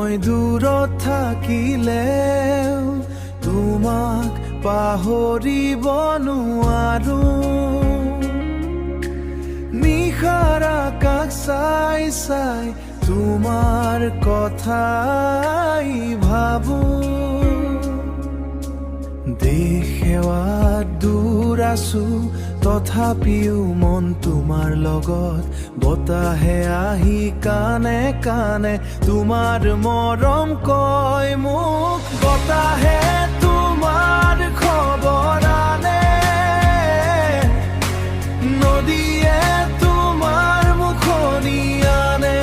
মই দূৰত থাকিলেও তোমাক পাহৰিব নোৱাৰো। নিশাৰ আকাশ চাই চাই তোমাৰ কথাই ভাবো। দেশ সেৱাত দূৰ আছো তথাপিও মন তোমাৰ লগত। বতাহে আহি কানে কানে তোমাৰ মৰম কয় মোক। বতাহে তোমাৰ খবৰ আনে, নদীয়ে তোমাৰ মুখনি আনে।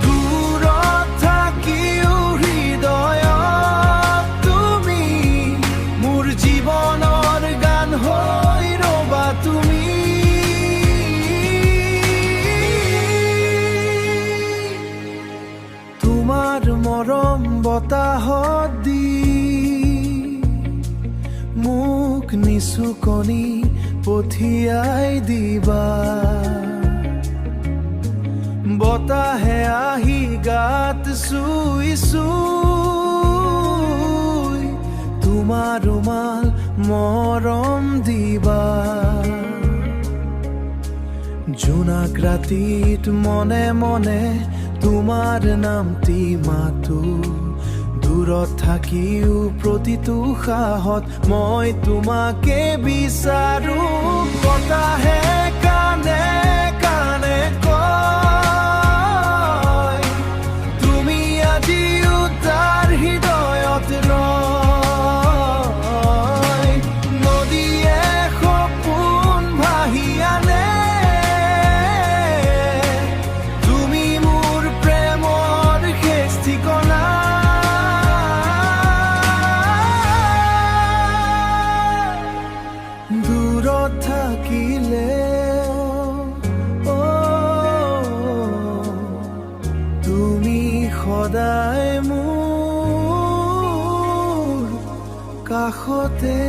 দূৰত থাকিও হৃদয়ত তুমি মোৰ জীৱনৰ গান হৈ ৰবা তুমি। তোমাৰ মৰম বতাহত দি মোক নিচুকনি পঠিয়াই দিবা। বতাহে আহি গাত চুই চুই তোমাৰ ৰুমাল মৰম দিবা। জোনাক ৰাতিত মনে মনে তোমাৰ নামটি মাতো। দূৰত থাকিও প্ৰতিটো সাহত মই তোমাকে বিচাৰো। বতাহে কানে কানে কয় তুমি আজিও তাৰ হৃদয়ত ৰয়। নদীয়ে সপোন ভাহি আনে, তুমি মোৰ প্ৰেমৰ শেষ ঠিকনা। দূৰত থাকিলেও তুমি সদায় মোৰ কাষতে।